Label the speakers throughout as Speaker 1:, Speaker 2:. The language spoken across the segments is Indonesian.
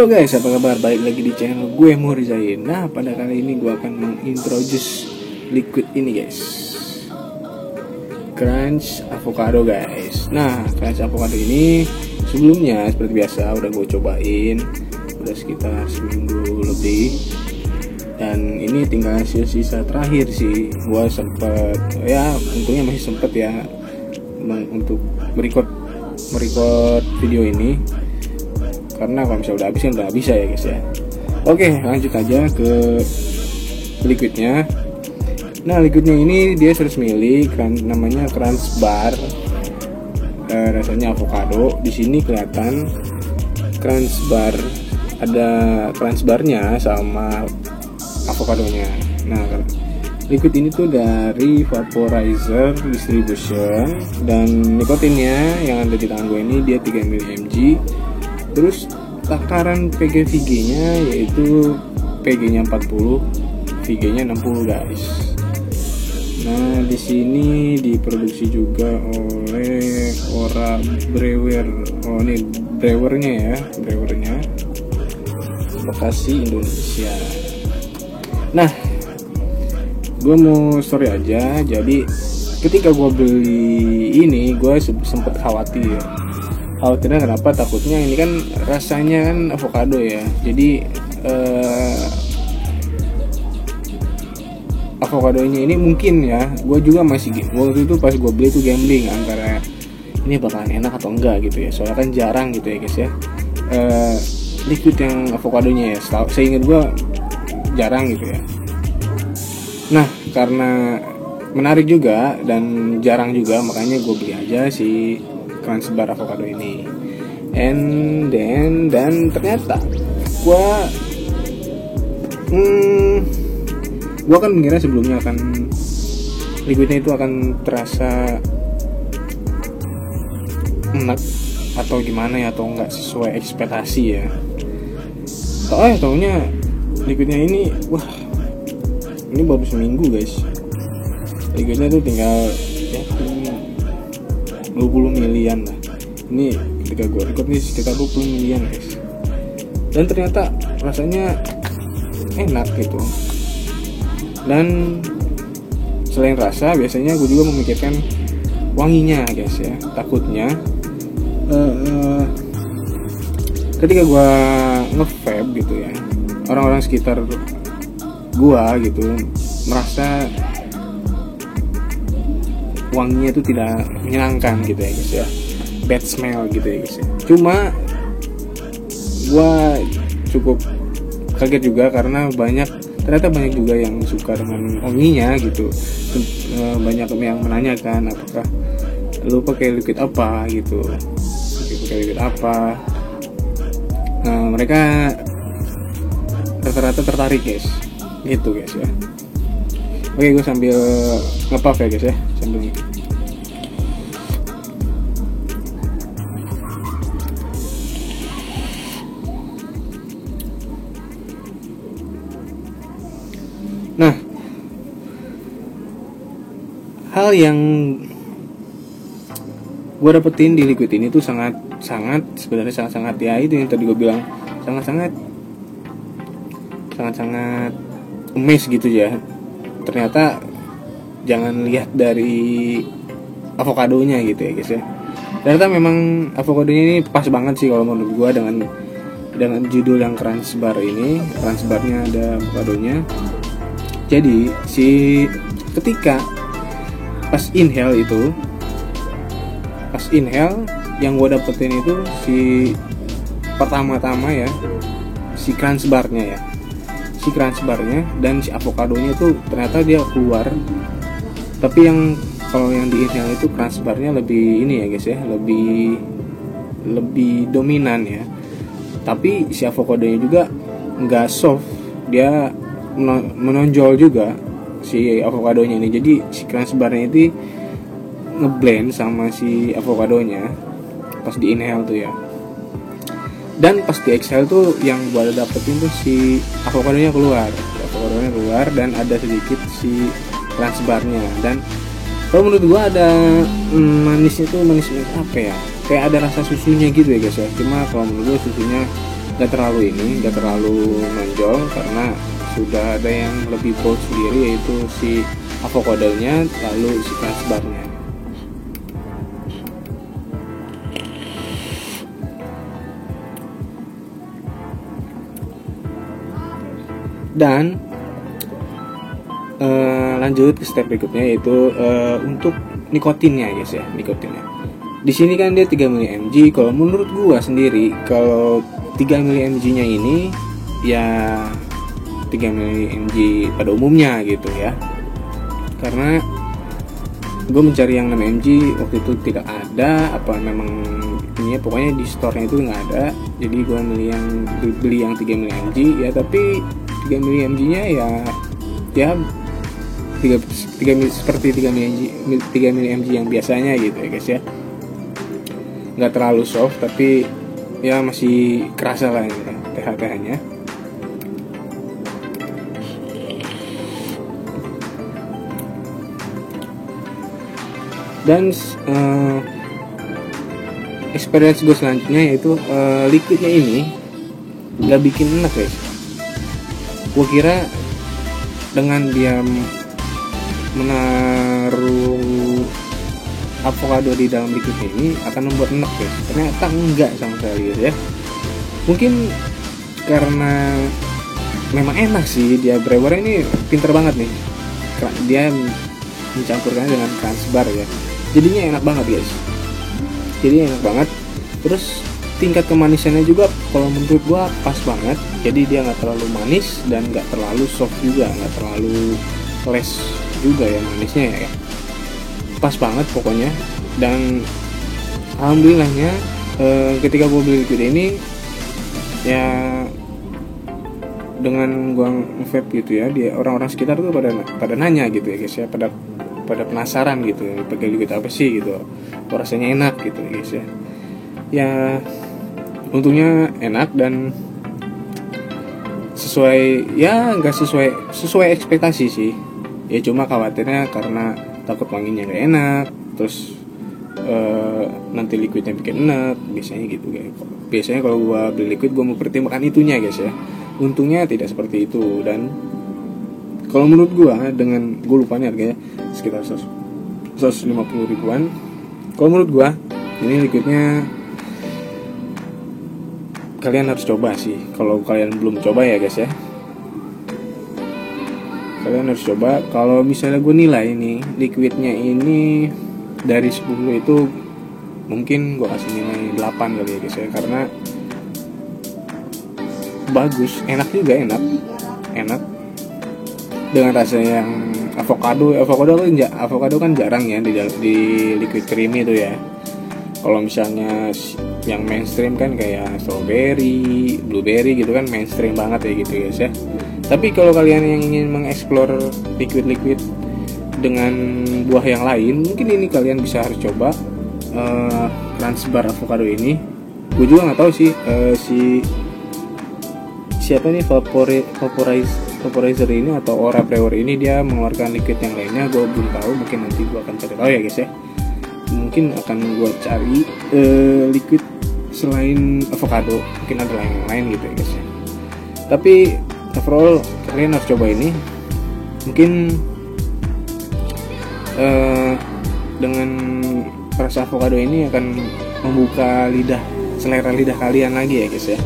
Speaker 1: Halo guys, apa kabar? Balik lagi di channel gue Murizain. Nah, pada kali ini gue akan mengintroduce liquid ini guys, Crunch Avocado guys. Nah, Crunch Avocado ini sebelumnya seperti biasa udah gue cobain, udah sekitar seminggu lebih. Dan ini tinggal sisa terakhir sih. Gue sempet, ya untungnya masih sempet ya untuk merecord video ini. Karena kalau misalnya udah habis kan udah bisa ya guys ya. Oke, lanjut aja ke liquidnya. Nah, liquidnya ini dia 100 ml, namanya Crunch Bar. Rasanya avocado. Di sini kelihatan Crunch Bar, ada Crunch Barnya sama avokadonya. Nah, liquid ini tuh dari Vaporizer Distribution, dan nikotinnya yang ada di tangan gue ini dia 3 mg. Terus takaran PG/VG nya yaitu PG nya 40, VG nya 60 guys. Nah, di sini diproduksi juga oleh Ora Brewer. Oh, ini brewernya ya, brewernya Bekasi, Indonesia. Nah, gue mau story aja. Jadi ketika gue beli ini, gue sempet khawatirnya kenapa? Takutnya ini kan rasanya kan avocado ya, jadi avokadonya ini mungkin ya, gue juga masih waktu itu pas gue beli tuh gambling antara ini bakalan enak atau enggak gitu ya, soalnya kan jarang gitu ya guys ya, liquid yang avokadonya ya, seingat gue jarang gitu ya. Nah, karena menarik juga dan jarang juga, makanya gue beli aja si Crunch Bar avocado ini. Dan ternyata gua kan mengira sebelumnya akan liquidnya itu akan terasa enak atau gimana ya, atau enggak sesuai ekspektasi ya. Taunya liquidnya ini, wah, ini baru seminggu guys. Liquidnya tuh tinggal ya 20 milian lah. Ini ketika gue record nih sekitar 20 milian guys. Dan ternyata rasanya enak gitu. Dan selain rasa, biasanya gue juga memikirkan wanginya guys ya. Takutnya ketika gue nge-vape gitu ya, orang-orang sekitar gue gitu merasa wanginya itu tidak menyenangkan gitu ya guys ya, bad smell gitu ya guys ya. Cuma gua cukup kaget juga karena ternyata banyak juga yang suka dengan wanginya gitu. Banyak yang menanyakan apakah lu pakai liquid apa gitu, pakai liquid apa. Nah, mereka rata-rata tertarik guys, gitu guys ya. Oke, gue sambil nge-puff ya guys ya, sambil nah, hal yang gue dapetin di liquid ini tuh sebenarnya sangat ya, itu yang tadi gue bilang, sangat emes gitu ya. Ternyata jangan lihat dari avokadonya gitu ya guys ya. Ternyata memang avokadonya ini pas banget sih kalau menurut gua dengan judul yang Crunch Bar ini. Crunch Barnya ada avokadonya. Jadi ketika pas inhale yang gua dapetin itu pertama-tama ya si Crunch Barnya ya. Si Crunch Barnya dan si avokadonya tuh ternyata dia keluar. Tapi kalau yang di inhale itu Crunch Barnya lebih ini ya guys ya, lebih dominan ya. Tapi si avokadonya juga nggak soft, dia menonjol juga si avokadonya ini. Jadi si Crunch Barnya itu ngeblend sama si avokadonya pas di inhale tuh ya. Dan pas di exhale tuh yang gue dapetin tuh si avokadonya keluar dan ada sedikit si Crunch Barnya. Dan kalau menurut gue ada manisnya tuh, manis apa ya, kayak ada rasa susunya gitu ya guys ya. Cuma kalau menurut gue susunya gak terlalu menonjol karena sudah ada yang lebih bold sendiri, yaitu si avokadonya lalu si transbarnya. Dan lanjut ke step berikutnya, yaitu untuk nikotinnya guys ya, nikotinnya. Di sini kan dia 3 mg. Kalau menurut gua sendiri, kalau 3 mg nya ini ya 3 mg pada umumnya gitu ya. Karena gue mencari yang 6 mg waktu itu tidak ada, apa memang ini pokoknya di store-nya itu nggak ada. Jadi gue beli yang 3 mg ya, tapi 3 mg nya ya seperti 3 mg yang biasanya gitu ya guys ya. Nggak terlalu soft, tapi ya masih kerasa lah ya THC nya. Dan experience gue selanjutnya yaitu liquidnya ini nggak bikin enak guys. Gue kira dengan dia menaruh avocado di dalam liquid ini akan membuat enak guys. Ternyata enggak sama sekali guys ya. Mungkin karena memang enak sih, dia brewer ini pinter banget nih. Dia mencampurkannya dengan transbar ya. Jadinya enak banget guys. Jadi enak banget. Terus tingkat kemanisannya juga kalau menurut gua pas banget. Jadi dia nggak terlalu manis dan nggak terlalu soft juga, nggak terlalu les juga ya manisnya ya. Pas banget pokoknya. Dan alhamdulillahnya ketika gua beli liquid ini ya dengan gua vape gitu ya, dia orang-orang sekitar tuh pada nanya gitu ya guys ya, pada penasaran gitu, pakai liquid apa sih gitu, kok rasanya enak gitu guys ya. Ya untungnya enak dan sesuai, ya nggak sesuai ekspektasi sih ya, cuma khawatirnya karena takut wanginya nggak enak, terus nanti liquidnya bikin enak biasanya gitu guys. Biasanya kalau gua beli liquid gua mempertimbangkan itunya guys ya. Untungnya tidak seperti itu. Dan kalau menurut gua, dengan gue lupa nih harganya sekitar 150 ribuan. Kalau menurut gua ini liquidnya kalian harus coba sih. Kalau kalian belum coba ya guys ya, kalian harus coba. Kalau misalnya gue nilai ini liquidnya ini dari 10 itu mungkin gue kasih nilai 8 kali ya guys ya, karena bagus, enak juga, enak dengan rasa yang avocado kan jarang ya di liquid creamy itu ya. Kalau misalnya yang mainstream kan kayak strawberry, blueberry gitu kan mainstream banget ya gitu guys ya. Tapi kalau kalian yang ingin mengeksplor liquid dengan buah yang lain, mungkin ini kalian bisa harus coba transbar avocado ini. Gue juga nggak tahu sih siapa nih vaporizer ini atau Aura Brewer ini dia mengeluarkan liquid yang lainnya, gue belum tahu. Mungkin nanti gue akan cari tahu ya guys ya. Mungkin akan gue cari liquid selain avocado, mungkin ada yang lain gitu ya guys ya. Tapi overall kalian harus coba ini. Mungkin dengan rasa avocado ini akan membuka selera lidah kalian lagi ya guys ya.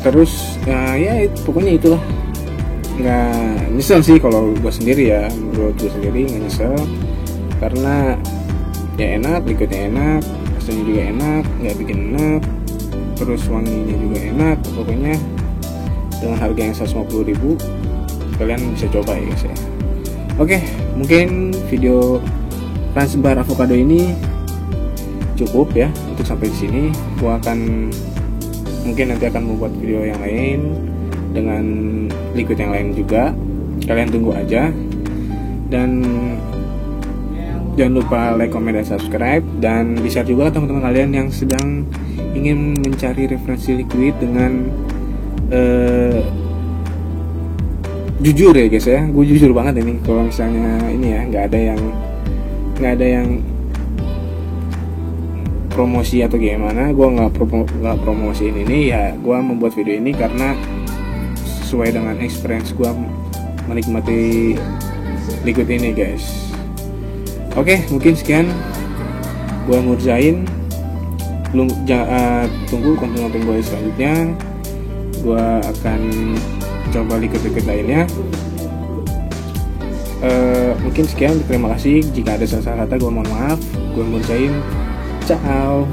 Speaker 1: Terus ya pokoknya itulah, nggak nyesel sih kalau gue sendiri ya. Menurut gue sendiri nggak nyesel karena ya enak, liquidnya enak, rasanya juga enak, nggak bikin enak, terus wanginya juga enak. Pokoknya dengan harga yang 150 ribu kalian bisa coba ya guys ya. Oke, mungkin video transbar avocado ini cukup ya untuk sampai di sini. Gua mungkin nanti akan membuat video yang lain dengan liquid yang lain juga. Kalian tunggu aja. Dan jangan lupa like, comment, dan subscribe. Dan di-share juga ke teman-teman kalian yang sedang ingin mencari referensi liquid dengan jujur ya guys ya. Gue jujur banget ini. Kalau misalnya ini ya nggak ada yang promosi atau gimana, gue nggak promosiin ini ya. Gue membuat video ini karena sesuai dengan experience gue menikmati liquid ini guys. Oke, mungkin sekian gue ngerjain. Tunggu konten-konten gue selanjutnya. Gue akan coba liquid lainnya. Mungkin sekian, terima kasih. Jika ada salah kata gue mohon maaf. Gue ngerjain. Ciao.